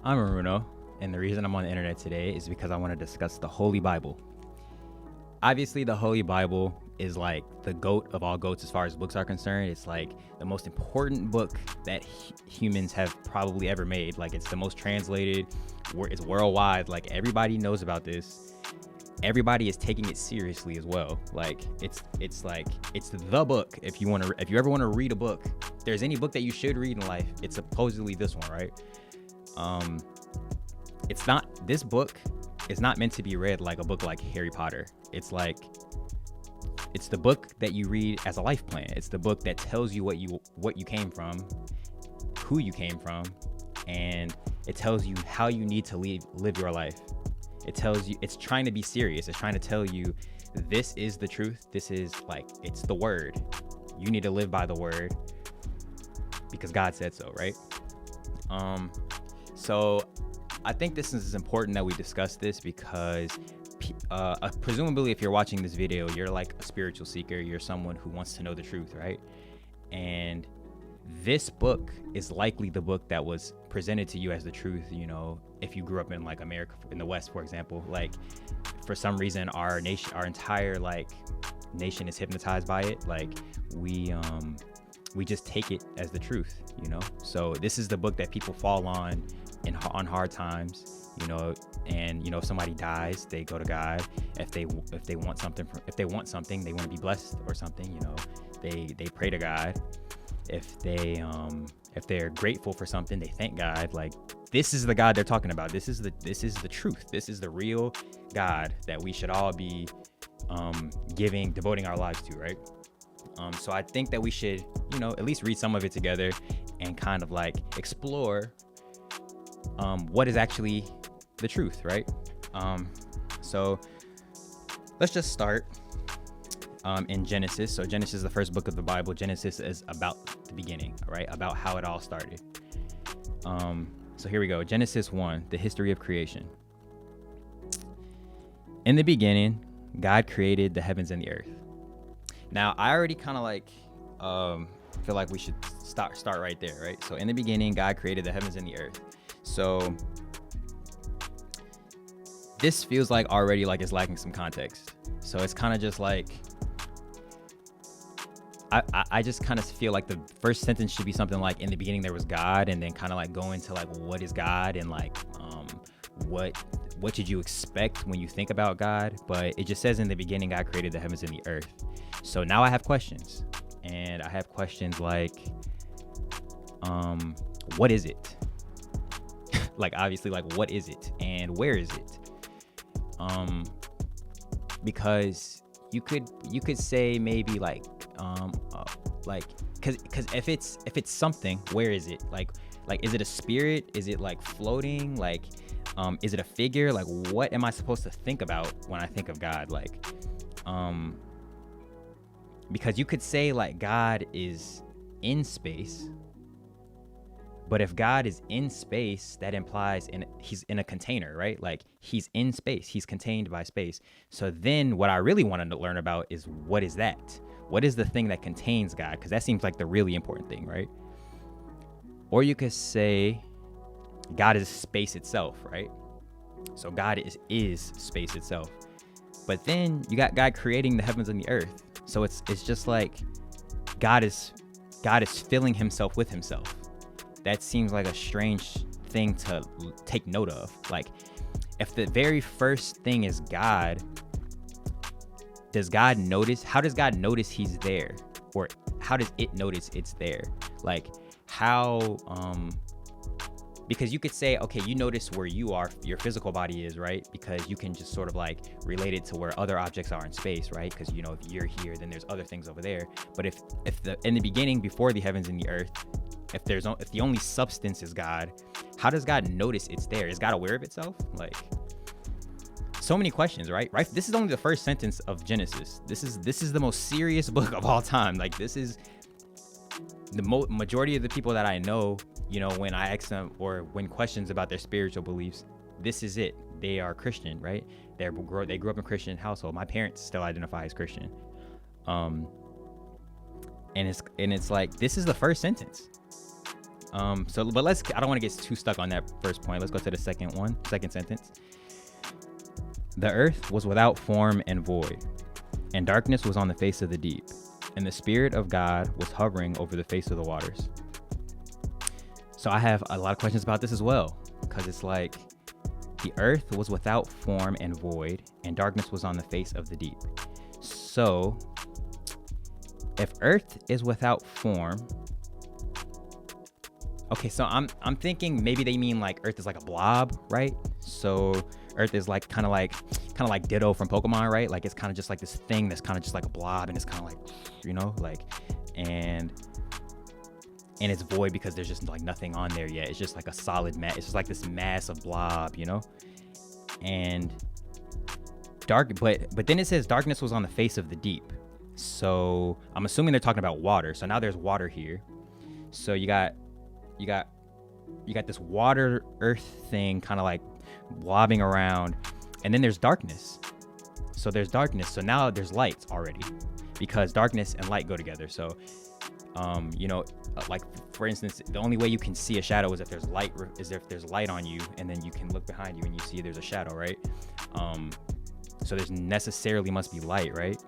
I'm Aruno, and the reason I'm on the internet today is because I want to discuss the Holy Bible. Obviously, the Holy Bible is like the goat of all goats as far as books are concerned. It's like the most important book that humans have probably ever made. Like, it's the most translated, it's worldwide. Like, everybody knows about this. Everybody is taking it seriously as well. Like, it's the book. If you ever want to read a book, if there's any book that you should read in life, it's supposedly this one, right? This book is not meant to be read like a book like Harry Potter. It's the book that you read as a life plan. It's the book that tells you what you came from, who you came from, and it tells you how you need to live your life. It tells you, it's trying to be serious. It's trying to tell you, this is the truth. This is it's the word. You need to live by the word because God said so, right? So I think this is important that we discuss this because presumably if you're watching this video, you're like a spiritual seeker. You're someone who wants to know the truth, right? And this book is likely the book that was presented to you as the truth. You know, if you grew up in like America, in the West, for example, like for some reason our entire like nation is hypnotized by it. Like we just take it as the truth, you know? So this is the book that people fall on on hard times, you know, and you know, if somebody dies, they go to God. If they want something, they want to be blessed or something, you know, they pray to God. If they're grateful for something, they thank God. Like, this is the God they're talking about. This is the truth. This is the real God that we should all be devoting our lives to, right? So I think that we should, you know, at least read some of it together and kind of like explore what is actually the truth, right? So let's just start in Genesis. So Genesis is the first book of the Bible. Genesis is about the beginning, right? About how it all started. So here we go. Genesis 1, the history of creation. In the beginning, God created the heavens and the earth. Now, I already kind of like feel like we should start right there, right? So in the beginning, God created the heavens and the earth. So this feels like already like it's lacking some context. So it's kind of just like, I just kind of feel like the first sentence should be something like, in the beginning there was God, and then kind of like go into like, what is God, and like what did you expect when you think about God? But it just says, in the beginning God created the heavens and the earth. So now I have questions, and I have questions like, what is it? Like, obviously, like, what is it and where is it? Because you could say maybe like because if it's something, where is it? Like is it a spirit? Is it like floating? Like is it a figure? Like, what am I supposed to think about when I think of God? Like because you could say like God is in space, but if God is in space, that implies he's in a container, right? Like, he's in space, he's contained by space. So then what I really wanted to learn about is, what is that? What is the thing that contains God? Because that seems like the really important thing, right? Or you could say God is space itself, right? So God is space itself. But then you got God creating the heavens and the earth. So it's just like God is filling himself with himself. That seems like a strange thing to take note of. Like, if the very first thing is God, does God notice? How does God notice he's there? Or how does it notice it's there? Like, how, because you could say, okay, you notice where you are, your physical body is, right? Because you can just sort of like relate it to where other objects are in space, right? Because, you know, if you're here, then there's other things over there. But if in the beginning, before the heavens and the earth, if the only substance is God, how does God notice it's there? Is God aware of itself? Like, so many questions, right? This is only the first sentence of Genesis. This is the most serious book of all time. Like, this is the majority of the people that I know, you know, when I ask them, or when questions about their spiritual beliefs, this is it. They are Christian, right? They grew up in a Christian household. My parents still identify as Christian. And it's like, this is the first sentence. But I don't want to get too stuck on that first point. Let's go to the second sentence. The earth was without form and void, and darkness was on the face of the deep, and the Spirit of God was hovering over the face of the waters. So I have a lot of questions about this as well, because it's like the earth was without form and void, and darkness was on the face of the deep. So if earth is without form, okay, so I'm thinking maybe they mean like earth is like a blob, right? So earth is like kind of like Ditto from Pokemon, right? Like it's kind of just like this thing that's kind of just like a blob, and it's kind of like, you know, like, and it's void because there's just like nothing on there yet. It's just like a solid mass. It's just like this mass of blob, you know? And but then it says darkness was on the face of the deep. So I'm assuming they're talking about water. So now there's water here. So you got this water earth thing kind of like blobbing around, and then there's darkness. So there's darkness. So now there's lights already, because darkness and light go together. So you know, like for instance, the only way you can see a shadow is if there's light on you, and then you can look behind you and you see there's a shadow, right? So there's necessarily must be light, right?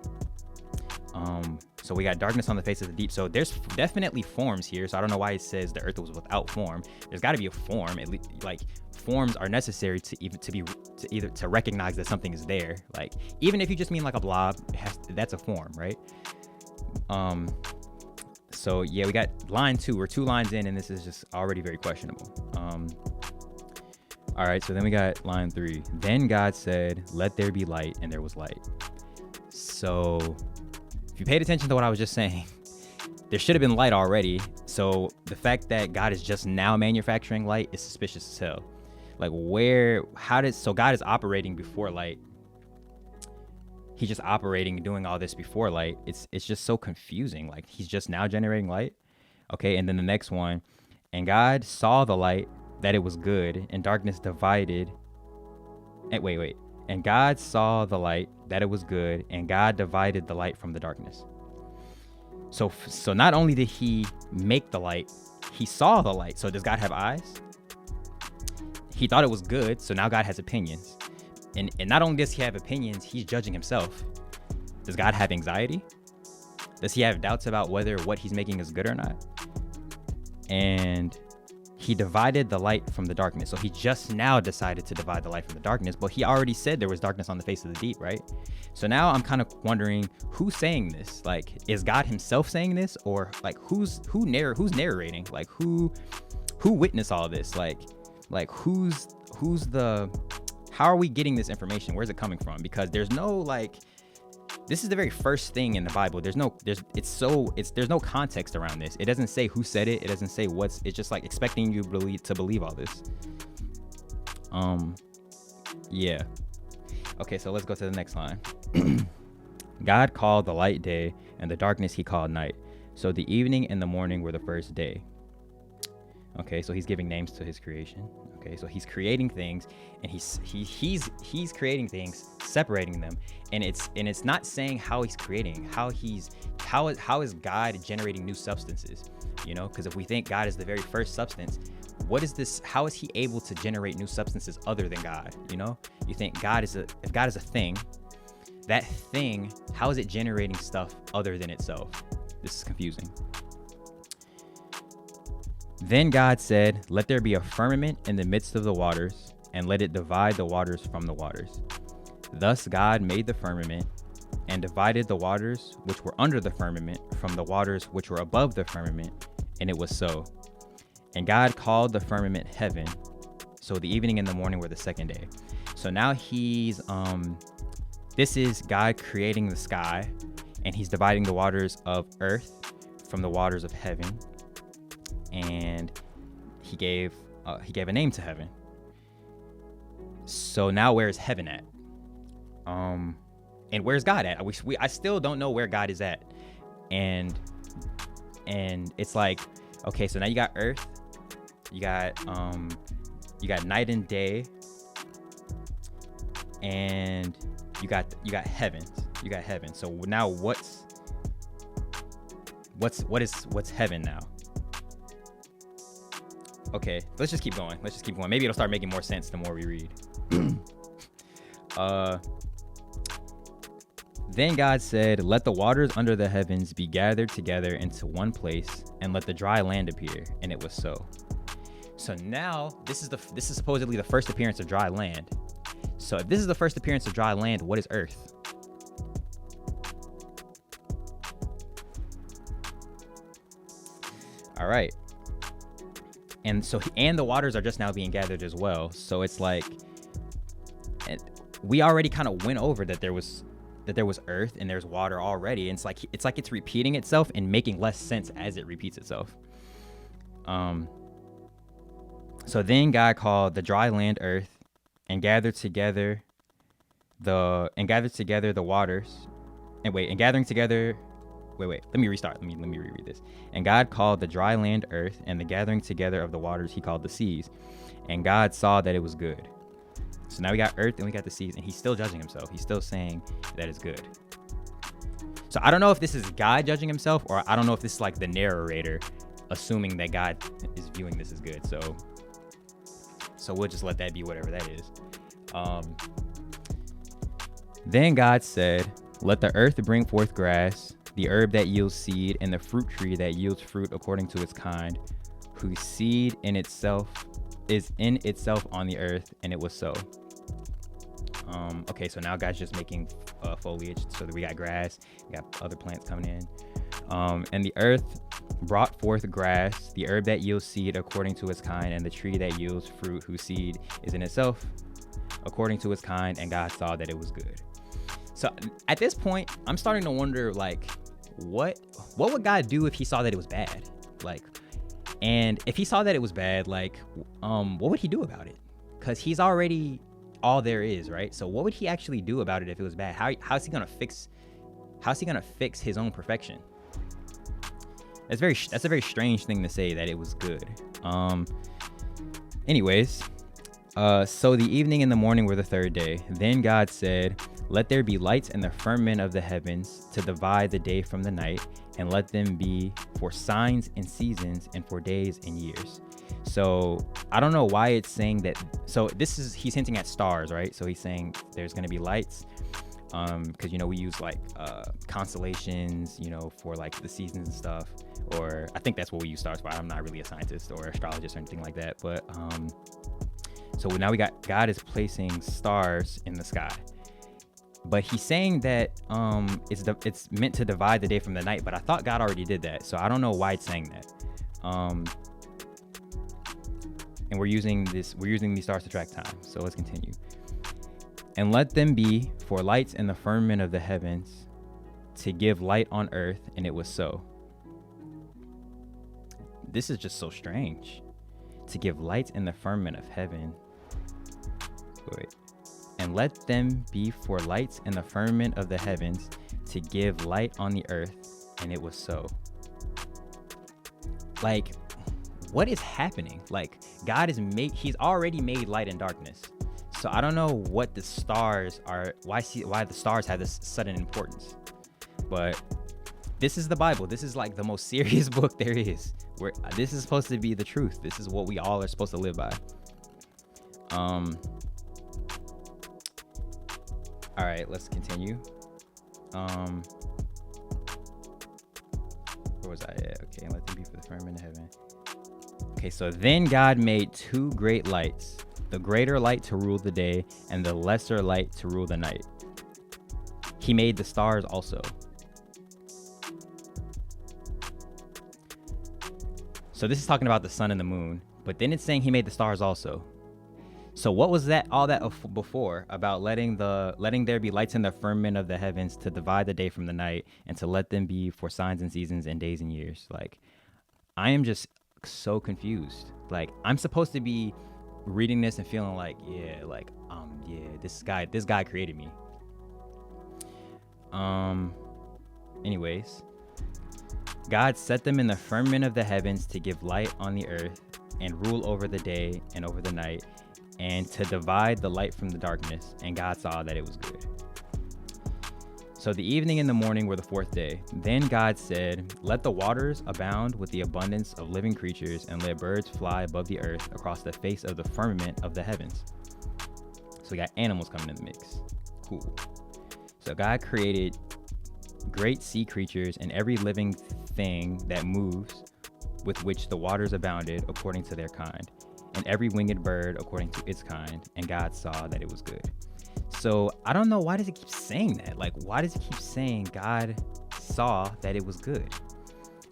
So we got darkness on the face of the deep. So there's definitely forms here. So I don't know why it says the earth was without form. There's got to be a form. At least, like, forms are necessary to recognize that something is there. Like, even if you just mean like a blob, that's a form, right? So yeah, we got line 2. We're 2 lines in, and this is just already very questionable. All right, so then we got line 3. Then God said, "Let there be light," and there was light. So if you paid attention to what I was just saying, there should have been light already. So the fact that God is just now manufacturing light is suspicious as hell. Like, so God is operating before light. He's just operating, doing all this before light. It's just so confusing. Like, he's just now generating light. Okay, and then the next one, and God saw the light that it was good, and darkness divided. And wait. And God saw the light that it was good, and God divided the light from the darkness. So not only did he make the light, he saw the light. So does God have eyes? He thought it was good, so now God has opinions. And not only does he have opinions, he's judging himself. Does God have anxiety? Does he have doubts about whether what he's making is good or not? And he divided the light from the darkness. So he just now decided to divide the light from the darkness, but he already said there was darkness on the face of the deep, right? So now I'm kind of wondering, who's saying this? Like, is God himself saying this, or like who's narrating? Like, who witnessed all of this? Like who's the, how are we getting this information? Where's it coming from? Because there's no, like, this is the very first thing in the Bible. There's no context around this. It doesn't say who said it. It doesn't say it's just like expecting you to believe all this. Yeah. Okay, so let's go to the next line. God called the light day, and the darkness he called night. So the evening and the morning were the first day. Okay, so he's giving names to his creation. Okay, so he's creating things, and he's creating things, separating them, and it's not saying how he's creating, how is God generating new substances, you know? Because if we think God is the very first substance, what is this? How is he able to generate new substances other than God? You know, you think if God is a thing, that thing, how is it generating stuff other than itself? This is confusing. Then God said, "Let there be a firmament in the midst of the waters, and let it divide the waters from the waters." Thus God made the firmament, and divided the waters which were under the firmament from the waters which were above the firmament, and it was so. And God called the firmament heaven. So the evening and the morning were the second day. So now this is God creating the sky, and he's dividing the waters of earth from the waters of heaven. And he gave a name to heaven. So now where is heaven at? And where's God at? I still don't know where God is at. And it's like, okay, so now you got earth, you got night and day, and you got heavens. You got heaven. So now what's heaven now? Okay, let's just keep going. Maybe it'll start making more sense the more we read. Then God said, let the waters under the heavens be gathered together into one place, and let the dry land appear. And it was so. So now this is supposedly the first appearance of dry land. So if this is the first appearance of dry land, what is earth? All right. And the waters are just now being gathered as well. So it's like, we already kind of went over that there was earth and there's water already. And it's like it's repeating itself and making less sense as it repeats itself. So then God called the dry land earth, and gathered together the waters. Let me restart. Let me reread this. And God called the dry land earth, and the gathering together of the waters he called the seas. And God saw that it was good. So now we got earth and we got the seas, and he's still judging himself. He's still saying that it's good. So I don't know if this is God judging himself, or I don't know if this is like the narrator assuming that God is viewing this as good. So we'll just let that be whatever that is. Then God said, let the earth bring forth grass, the herb that yields seed, and the fruit tree that yields fruit according to its kind, whose seed is in itself on the earth. And it was so. Okay, so now God's just making foliage, so that we got grass, we got other plants coming in. And the earth brought forth grass, the herb that yields seed according to its kind, and the tree that yields fruit, whose seed is in itself according to its kind. And God saw that it was good. So at this point, I'm starting to wonder, like, what would God do if he saw that it was bad? Like, and if he saw that it was bad, like, what would he do about it? Because he's already all there is, right? So what would he actually do about it if it was bad? How's he gonna fix his own perfection? That's a very strange thing to say, that it was good. Anyways, so the evening and the morning were the third day. Then God said, let there be lights in the firmament of the heavens to divide the day from the night, and let them be for signs and seasons, and for days and years. So I don't know why it's saying that. So he's hinting at stars, right? So he's saying there's going to be lights, because we use like constellations, for like the seasons and stuff. Or I think that's what we use stars for. I'm not really a scientist or astrologist or anything like that, but so now we got God is placing stars in the sky. But he's saying that it's meant to divide the day from the night, but I thought God already did that, so I don't know why it's saying that. And we're using these stars to track time. So let's continue. And let them be for lights in the firmament of the heavens, to give light on earth. And it was so. This is just so strange. To give lights in the firmament of heaven. Wait. And let them be for lights in the firmament of the heavens, to give light on the earth. And it was so. Like, what is happening? Like, God he's already made light and darkness. So I don't know what the stars are, why the stars have this sudden importance. But this is the Bible. This is like the most serious book there is. This is supposed to be the truth. This is what we all are supposed to live by. All right, let's continue. Where was I at? Okay, let them be for the firmament of heaven. Okay, so then God made two great lights, the greater light to rule the day, and the lesser light to rule the night. He made the stars also. So this is talking about the sun and the moon, but then it's saying he made the stars also. So what was all that before about letting there be lights in the firmament of the heavens to divide the day from the night, and to let them be for signs and seasons and days and years? Like, I am just so confused. Like, I'm supposed to be reading this and feeling like, this guy created me. Anyways, God set them in the firmament of the heavens to give light on the earth, and rule over the day and over the night, and to divide the light from the darkness. And God saw that it was good. So the evening and the morning were the fourth day. Then God said, let the waters abound with the abundance of living creatures, and let birds fly above the earth across the face of the firmament of the heavens. So we got animals coming in the mix. Cool. So God created great sea creatures and every living thing that moves, with which the waters abounded according to their kind, and every winged bird according to its kind. And God saw that it was good. So I don't know, why does it keep saying that? Like, why does it keep saying God saw that it was good?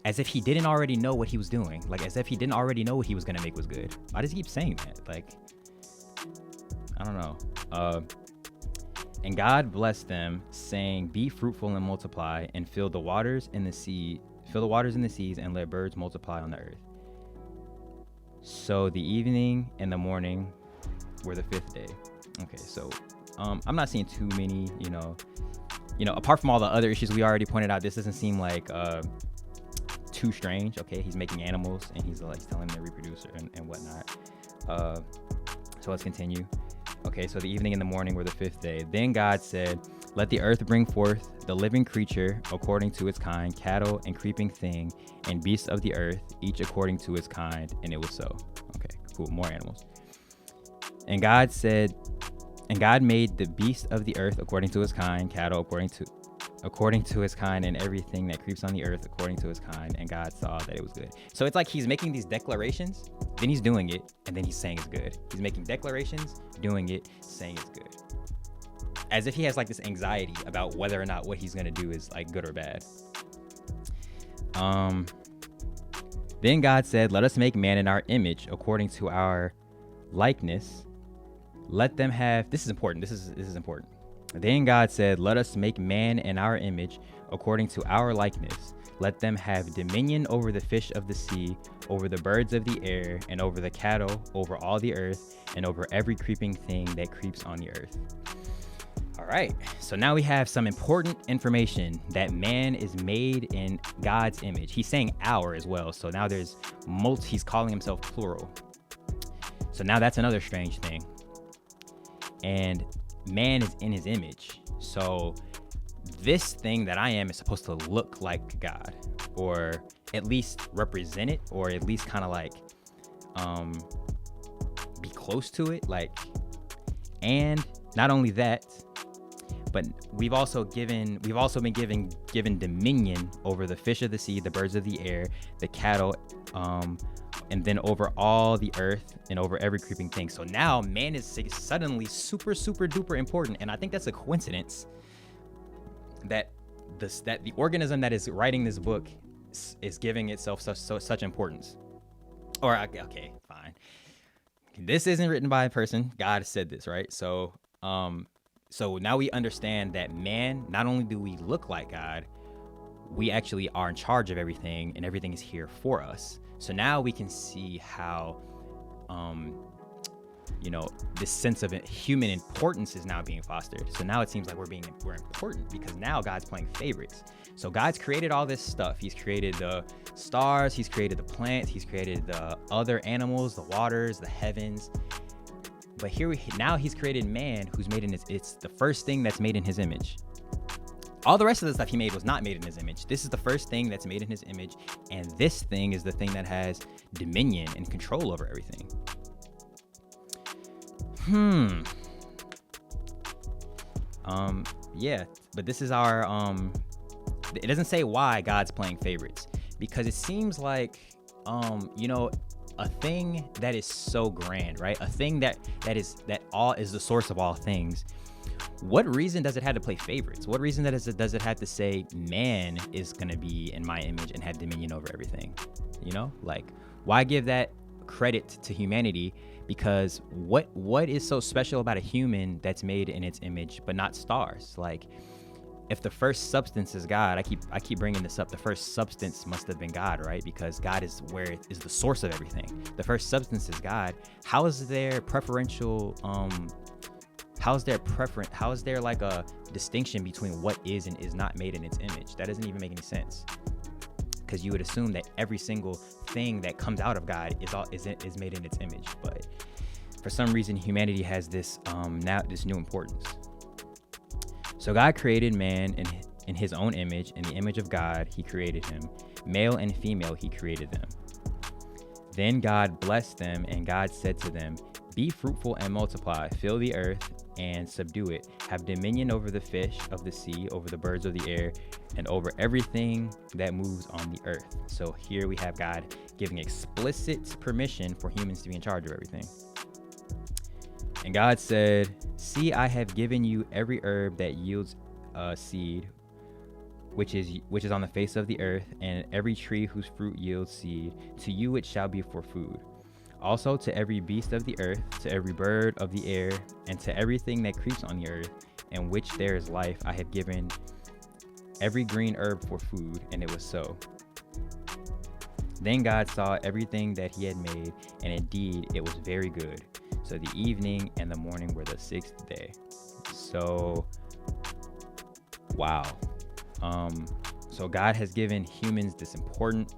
As if he didn't already know what he was doing. Like, as if he didn't already know what he was going to make was good. Why does he keep saying that? Like, I don't know. And God blessed them, saying, be fruitful and multiply, and fill the waters in the sea, fill the waters in the seas, and let birds multiply on the earth. So the evening and the morning were the fifth day. Okay, so I'm not seeing too many, you know, apart from all the other issues we already pointed out, this doesn't seem like too strange. Okay, he's making animals and he's telling them to reproduce and whatnot. So let's continue. Okay, so the evening and the morning were the fifth day. Then God said, let the earth bring forth the living creature according to its kind, cattle and creeping thing, and beasts of the earth, each according to its kind. And it was so. Okay, cool, more animals. And God said, and God made the beast of the earth according to his kind, cattle according to his kind, and everything that creeps on the earth according to his kind. And God saw that it was good. So it's like he's making these declarations, then he's doing it, and then he's saying it's good. He's making declarations, doing it, saying it's good. As if he has like this anxiety about whether or not what he's gonna do is like good or bad. Then God said, let us make man in our image according to our likeness. Let them have, this is important. This is important. Then God said, let us make man in our image according to our likeness. Let them have dominion over the fish of the sea, over the birds of the air, and over the cattle, over all the earth, and over every creeping thing that creeps on the earth. All right, so now we have some important information that man is made in God's image. He's saying our as well. So now there's he's calling himself plural. So now that's another strange thing. And man is in his image. So this thing that I am is supposed to look like God, or at least represent it, or at least kind of like be close to it. Like, and not only that, but we've also been given dominion over the fish of the sea, the birds of the air, the cattle, and then over all the earth and over every creeping thing. So now man is suddenly super, super duper important. And I think that's a coincidence that the organism that is writing this book is giving itself such importance. Or, okay, fine. This isn't written by a person. God said this, right? So now we understand that man, not only do we look like God, we actually are in charge of everything, and everything is here for us. So now we can see how, this sense of human importance is now being fostered. So now it seems like we're important because now God's playing favorites. So God's created all this stuff. He's created the stars, he's created the plants, he's created the other animals, the waters, the heavens. But now he's created man, who's made in it's the first thing that's made in his image. All the rest of the stuff he made was not made in his image. This is the first thing that's made in his image, and this thing is the thing that has dominion and control over everything. Yeah, but this is our, it doesn't say why God's playing favorites, because it seems like, a thing that is so grand, right? A thing that is the source of all things. What reason does it have to play favorites? What reason does it have to say man is going to be in my image and have dominion over everything? Like, why give that credit to humanity? Because what is so special about a human that's made in its image, but not stars? Like, if the first substance is God, I keep bringing this up. The first substance must have been God, right? Because God is where it is the source of everything. The first substance is God. How is there preferential? How is there like a distinction between what is and is not made in its image? That doesn't even make any sense. Because you would assume that every single thing that comes out of God is made in its image. But for some reason, humanity has this new importance. So God created man in his own image. In the image of God, he created him. Male and female, he created them. Then God blessed them, and God said to them, "Be fruitful and multiply, fill the earth and subdue it. Have dominion over the fish of the sea, over the birds of the air, and over everything that moves on the earth." So here we have God giving explicit permission for humans to be in charge of everything. And God said, "See, I have given you every herb that yields seed, which is on the face of the earth, and every tree whose fruit yields seed. To you it shall be for food. Also to every beast of the earth, to every bird of the air, and to everything that creeps on the earth, in which there is life, I have given every green herb for food." And it was so. Then God saw everything that he had made, and indeed it was very good. So the evening and the morning were the sixth day. So, wow. So God has given humans this important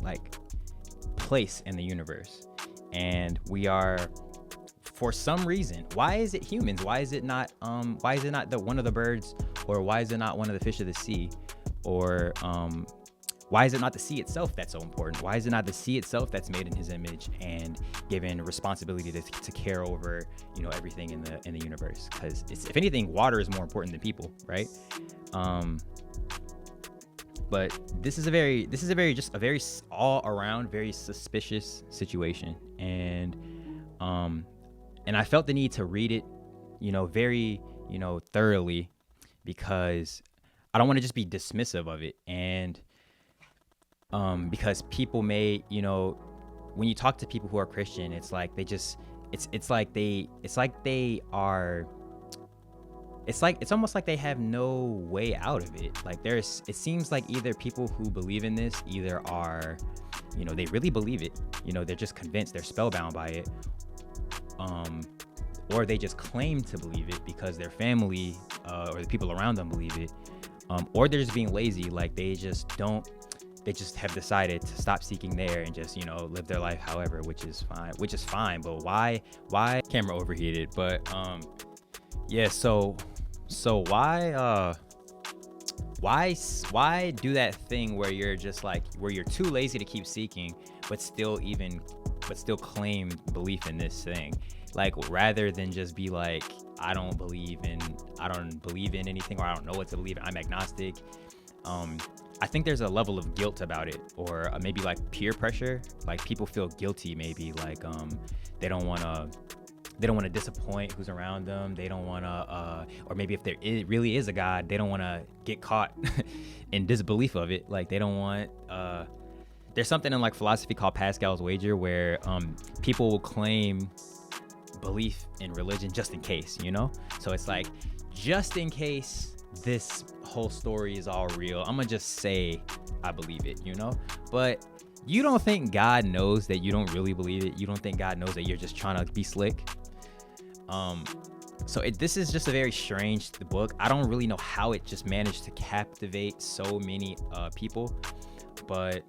like place in the universe, and we are, for some reason, why is it humans? Why is it not one of the birds, or why is it not one of the fish of the sea, or why is it not the sea itself that's so important? Why is it not the sea itself that's made in his image and given responsibility to care over, everything in the universe? Because if anything, water is more important than people, right? But this is a very all around very suspicious situation, and I felt the need to read it, very thoroughly, because I don't want to just be dismissive of it, and because people may, when you talk to people who are Christian, it's like it's almost like they have no way out of it. Like it seems like either people who believe in this either are, they really believe it, they're just convinced, they're spellbound by it, or they just claim to believe it because their family or the people around them believe it, or they're just being lazy, like they just have decided to stop seeking there and just, live their life however, which is fine. But why camera overheated? But yeah, so why do that thing where you're just like, where you're too lazy to keep seeking, but still claim belief in this thing? Like, rather than just be like, I don't believe in anything, or I don't know what to believe in, I'm agnostic. I think there's a level of guilt about it, or maybe like peer pressure. Like, people feel guilty, maybe like they don't want to disappoint who's around them. They don't want to, or maybe if there really is a God, they don't want to get caught in disbelief of it. Like, they don't want. There's something in like philosophy called Pascal's wager, where people will claim belief in religion just in case, So it's like, just in case this whole story is all real, I'm gonna just say I believe it, But you don't think God knows that you don't really believe it? You don't think God knows that you're just trying to be slick? So this is just a very strange book. I don't really know how it just managed to captivate so many people, but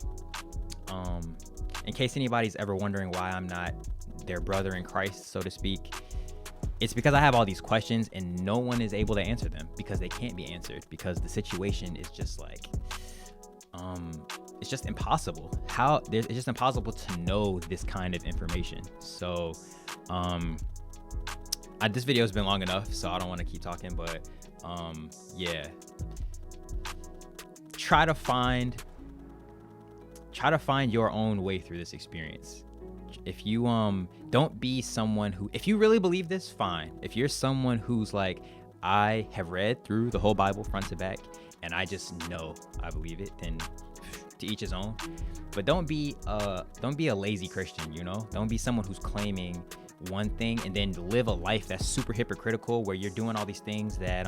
in case anybody's ever wondering why I'm not their brother in Christ, so to speak, it's because I have all these questions and no one is able to answer them, because they can't be answered, because the situation is just like, it's just impossible. It's just impossible to know this kind of information. So, this video has been long enough, so I don't want to keep talking, but, yeah, try to find your own way through this experience. If you don't be someone who, if you really believe this, fine. If you're someone who's like, I have read through the whole Bible front to back and I just know I believe it, then to each his own. But don't be a lazy Christian, Don't be someone who's claiming one thing and then live a life that's super hypocritical, where you're doing all these things that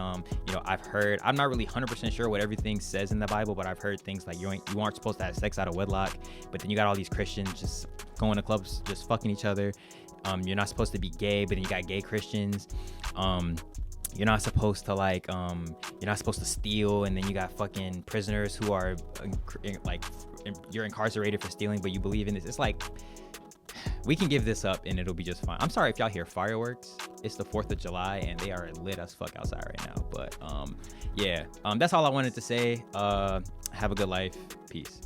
I've heard. I'm not really 100% sure what everything says in the Bible, but I've heard things like you aren't supposed to have sex out of wedlock, but then you got all these Christians just going to clubs, just fucking each other. You're not supposed to be gay, but then you got gay Christians. You're not supposed to you're not supposed to steal, and then you got fucking prisoners who are like, you're incarcerated for stealing, but you believe in this. It's like, We can give this up and it'll be just fine. I'm sorry if y'all hear fireworks. It's the 4th of July and they are lit as fuck outside right now. But yeah, that's all I wanted to say. Have a good life. Peace.